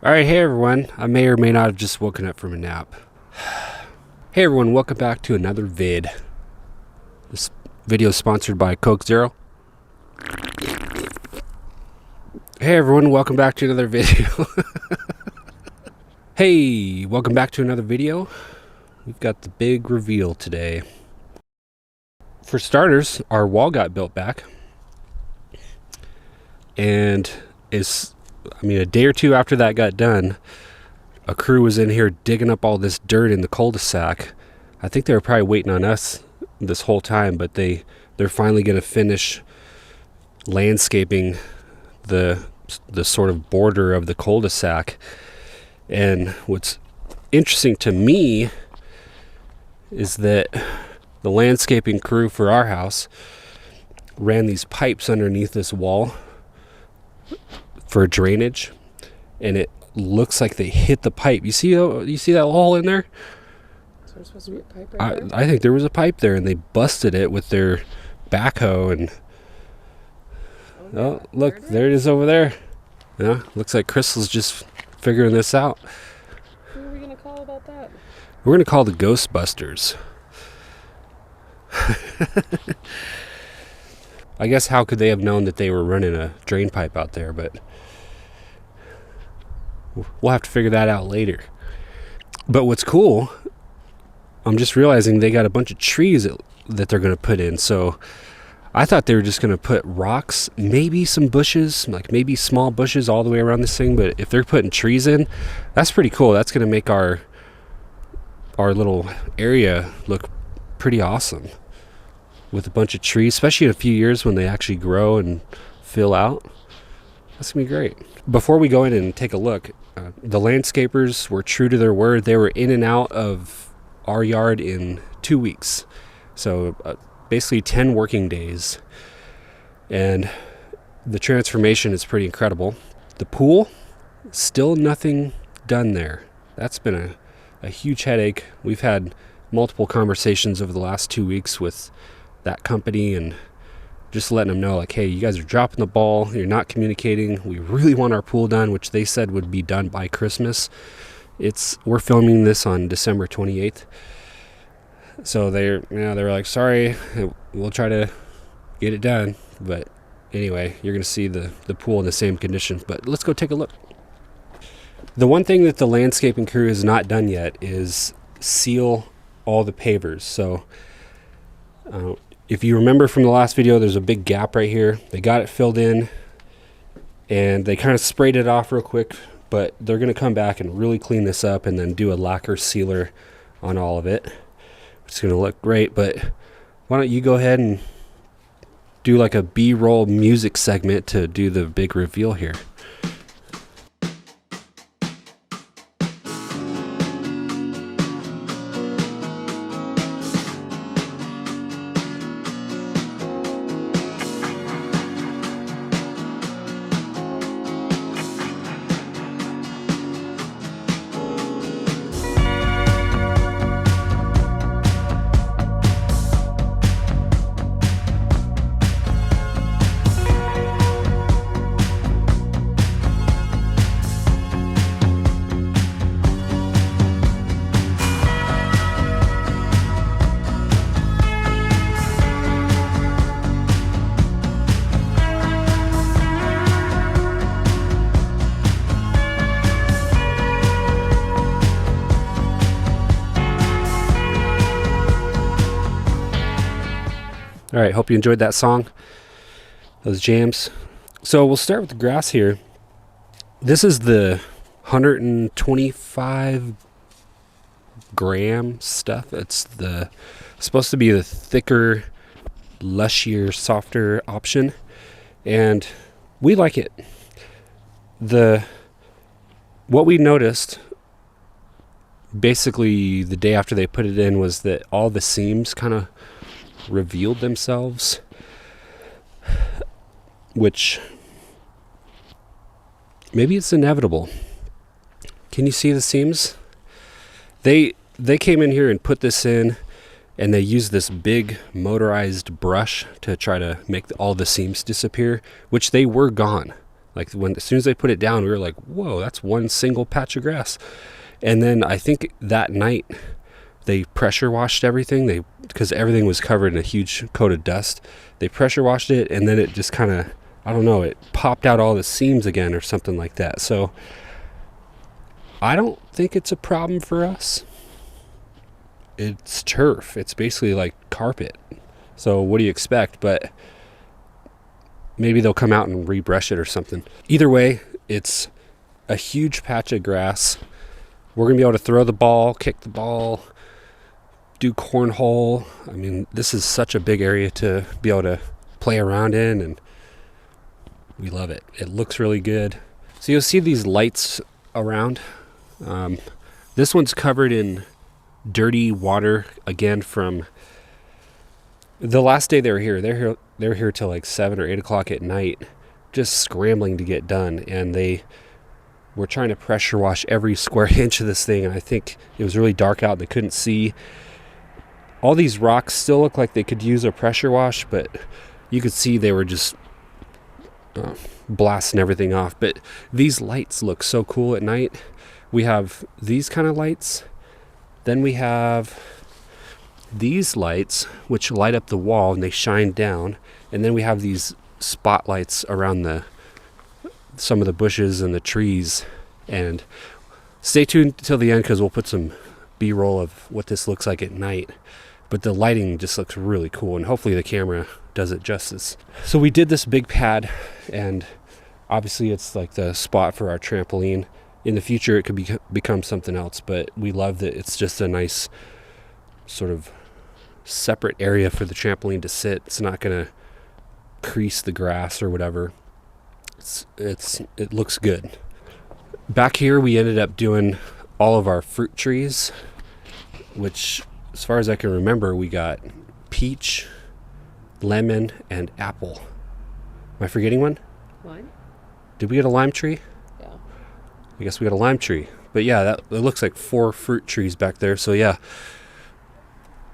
Alright, hey everyone. I may or may not have just woken up from a nap. Hey everyone, welcome back to another vid. This video is sponsored by Coke Zero. Hey everyone, welcome back to another video. Hey, welcome back to another video. We've got the big reveal today. For starters, our wall got built back. And a day or two after that got done, a crew was in here digging up all this dirt in the cul-de-sac. I think they were probably waiting on us this whole time, but they're finally going to finish landscaping the sort of border of the cul-de-sac. And what's interesting to me is that the landscaping crew for our house ran these pipes underneath this wall for drainage, and it looks like they hit the pipe. You see that hole in there? So there's supposed to be a pipe right there? I think there was a pipe there, and they busted it with their backhoe. And oh, look, there it is over there. Yeah, looks like Crystal's just figuring this out. Who are we gonna call about that? We're gonna call the Ghostbusters. I guess how could they have known that they were running a drain pipe out there, but we'll have to figure that out later. But what's cool, I'm just realizing they got a bunch of trees that they're going to put in. So I thought they were just going to put rocks, maybe some bushes, like maybe small bushes all the way around this thing. But if they're putting trees in, that's pretty cool. That's going to make our little area look pretty awesome with a bunch of trees, especially in a few years when they actually grow and fill out. That's going to be great. Before we go in and take a look, the landscapers were true to their word. They were in and out of our yard in 2 weeks. So basically 10 working days. And the transformation is pretty incredible. The pool, still nothing done there. That's been a huge headache. We've had multiple conversations over the last 2 weeks with that company and just letting them know, like, hey, you guys are dropping the ball, you're not communicating, we really want our pool done, which they said would be done by Christmas. We're filming this on December 28th, so they're like, sorry, we'll try to get it done. But anyway, you're gonna see the pool in the same condition. But let's go take a look. The one thing that the landscaping crew has not done yet is seal all the pavers. So if you remember from the last video, there's a big gap right here. They got it filled in and they kind of sprayed it off real quick, but they're going to come back and really clean this up and then do a lacquer sealer on all of it. It's going to look great. But why don't you go ahead and do like a B-roll music segment to do the big reveal here. All right, hope you enjoyed that song, those jams. So we'll start with the grass here. This is the 125 gram stuff. It's supposed to be the thicker, lushier, softer option, and we like it. What we noticed basically the day after they put it in was that all the seams kind of revealed themselves, which maybe it's inevitable. Can you see the seams? They came in here and put this in, and they used this big motorized brush to try to make all the seams disappear, which they were gone. Like as soon as they put it down, we were like, whoa, that's one single patch of grass. And then I think that night they pressure washed everything. Because everything was covered in a huge coat of dust. They pressure washed it, and then it just kind of, I don't know, it popped out all the seams again or something like that. So I don't think it's a problem for us. It's turf. It's basically like carpet. So what do you expect? But maybe they'll come out and rebrush it or something. Either way, it's a huge patch of grass. We're going to be able to throw the ball, kick the ball, do cornhole. I mean, this is such a big area to be able to play around in, and we love it. It looks really good. So you'll see these lights around. This one's covered in dirty water again from the last day they were here. They're here till like 7 or 8 o'clock at night, just scrambling to get done. And they were trying to pressure wash every square inch of this thing. And I think it was really dark out. They couldn't see. All these rocks still look like they could use a pressure wash, but you could see they were just blasting everything off. But these lights look so cool at night. We have these kind of lights. Then we have these lights which light up the wall and they shine down, and then we have these spotlights around some of the bushes and the trees. And stay tuned till the end because we'll put some B-roll of what this looks like at night. But the lighting just looks really cool, and hopefully the camera does it justice. So we did this big pad, and obviously it's like the spot for our trampoline. In the future it could become something else, but we love that it's just a nice sort of separate area for the trampoline to sit. It's not going to crease the grass or whatever. It looks good. Back here we ended up doing all of our fruit trees, which as far as I can remember we got peach, lemon, and apple. Am I forgetting one? Lime? Did we get a lime tree? Yeah. I guess we got a lime tree. But yeah, it looks like 4 fruit trees back there. So yeah,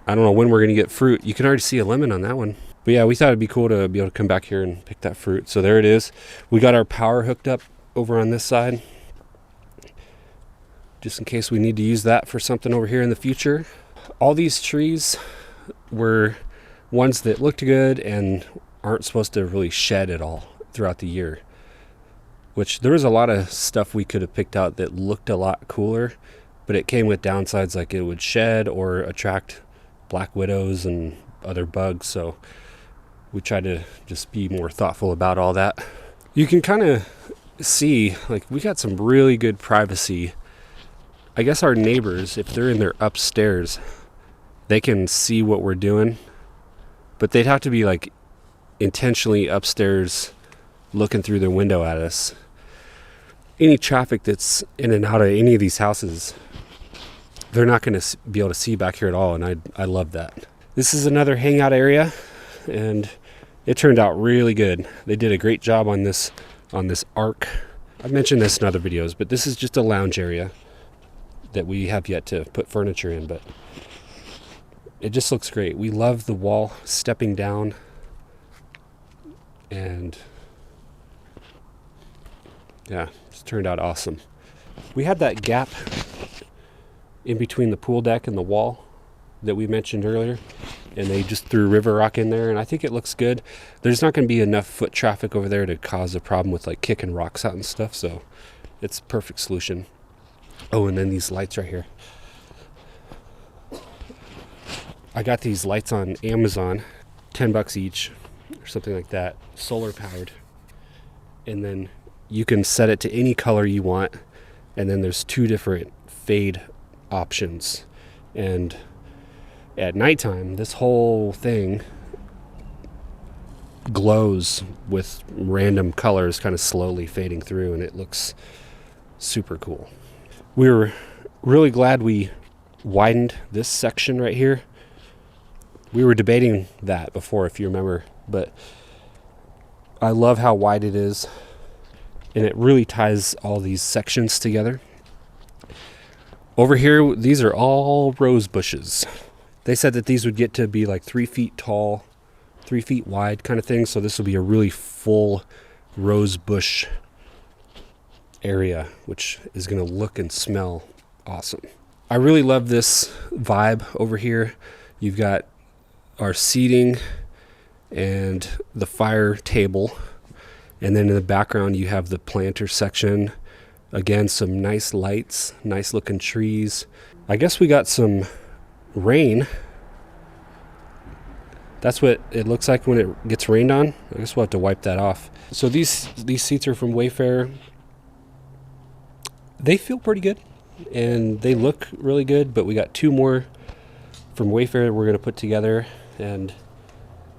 I don't know when we're going to get fruit. You can already see a lemon on that one. But yeah, we thought it'd be cool to be able to come back here and pick that fruit. So there it is. We got our power hooked up over on this side, just in case we need to use that for something over here in the future. All these trees were ones that looked good and aren't supposed to really shed at all throughout the year. Which there was a lot of stuff we could have picked out that looked a lot cooler, but it came with downsides like it would shed or attract black widows and other bugs. So we tried to just be more thoughtful about all that. You can kind of see, like, we got some really good privacy. I guess our neighbors, if they're in their upstairs, they can see what we're doing, but they'd have to be like intentionally upstairs looking through their window at us. Any traffic that's in and out of any of these houses, they're not going to be able to see back here at all, and I love that. This is another hangout area, and it turned out really good. They did a great job on this arc. I've mentioned this in other videos, but this is just a lounge area that we have yet to put furniture in, but it just looks great. We love the wall stepping down, and yeah, it's turned out awesome. We had that gap in between the pool deck and the wall that we mentioned earlier, and they just threw river rock in there, and I think it looks good. There's not going to be enough foot traffic over there to cause a problem with like kicking rocks out and stuff, so it's a perfect solution. Oh, and then these lights right here. I got these lights on Amazon, $10 each or something like that, solar powered, and then you can set it to any color you want, and then there's 2 different fade options, and at nighttime this whole thing glows with random colors kind of slowly fading through, and it looks super cool. We were really glad we widened this section right here. We were debating that before, if you remember, but I love how wide it is, and it really ties all these sections together. Over here, these are all rose bushes. They said that these would get to be like 3 feet tall, 3 feet wide kind of thing, so this will be a really full rose bush area, which is going to look and smell awesome. I really love this vibe over here. You've got our seating and the fire table, and then in the background you have the planter section. Again, some nice lights, nice looking trees. I guess we got some rain. That's what it looks like when it gets rained on. I guess we'll have to wipe that off. So these seats are from Wayfair. They feel pretty good and they look really good, but we got 2 more from Wayfair we're going to put together and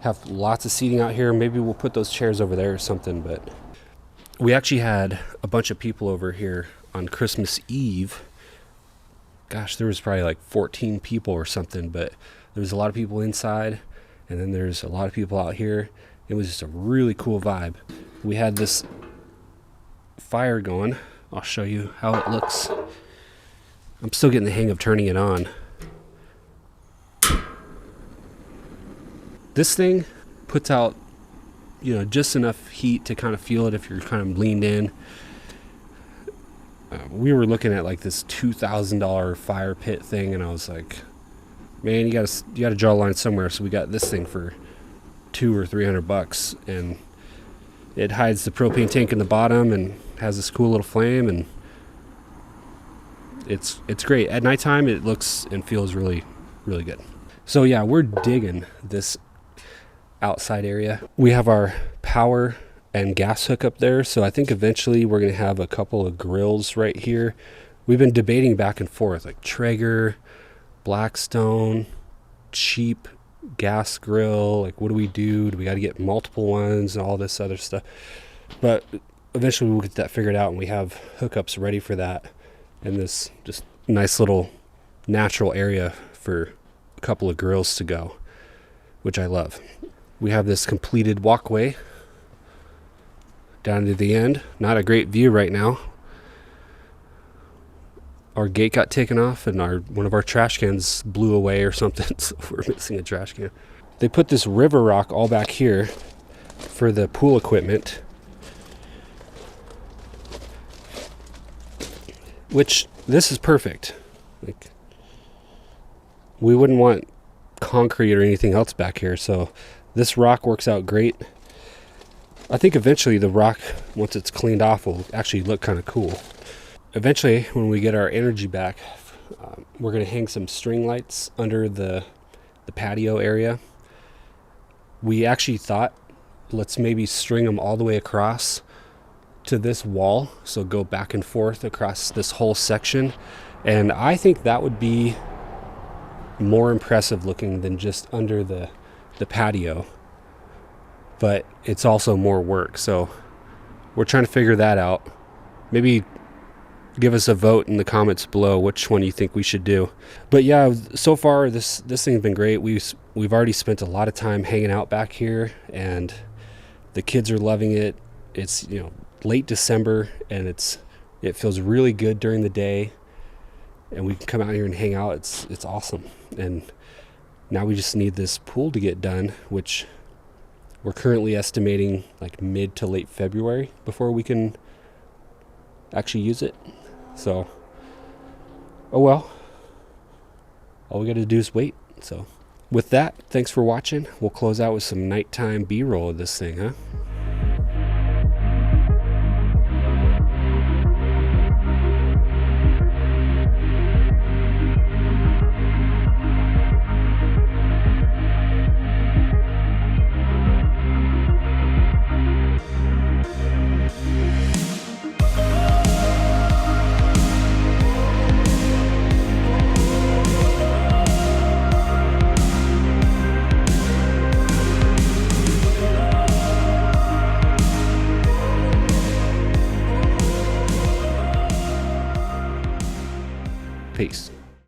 have lots of seating out here. Maybe we'll put those chairs over there or something. But we actually had a bunch of people over here on Christmas Eve. Gosh, there was probably like 14 people or something, but there was a lot of people inside, and then there's a lot of people out here. It was just a really cool vibe. We had this fire going. I'll show you how it looks. I'm still getting the hang of turning it on. This thing puts out, just enough heat to kind of feel it if you're kind of leaned in. We were looking at like this $2,000 fire pit thing, and I was like, man, you gotta draw a line somewhere. So we got this thing for $200 or $300, and it hides the propane tank in the bottom and has this cool little flame, and it's great. At nighttime, it looks and feels really, really good. So yeah, we're digging this outside area. We have our power and gas hookup there, so I think eventually we're going to have a couple of grills right here. We've been debating back and forth, like Traeger, Blackstone, cheap gas grill. Like, what do we do? Do we got to get multiple ones and all this other stuff? But eventually we'll get that figured out, and we have hookups ready for that in this just nice little natural area for a couple of grills to go, which I love. We have this completed walkway down to the end. Not a great view right now. Our gate got taken off, and one of our trash cans blew away or something, so we're missing a trash can. They put this river rock all back here for the pool equipment, which this is perfect. Like, we wouldn't want concrete or anything else back here, so this rock works out great. I think eventually the rock, once it's cleaned off, will actually look kind of cool. Eventually, when we get our energy back, we're going to hang some string lights under the patio area. We actually thought, let's maybe string them all the way across to this wall, so go back and forth across this whole section. And I think that would be more impressive looking than just under the patio, but it's also more work, so we're trying to figure that out. Maybe give us a vote in the comments below which one you think we should do. But yeah, so far this thing's been great. We've already spent a lot of time hanging out back here, and the kids are loving it. It's late December, and it feels really good during the day, and we can come out here and hang out. It's awesome. And now we just need this pool to get done, which we're currently estimating like mid to late February before we can actually use it. So, oh well, all we got to do is wait. So with that, thanks for watching. We'll close out with some nighttime B-roll of this thing, huh? Peace.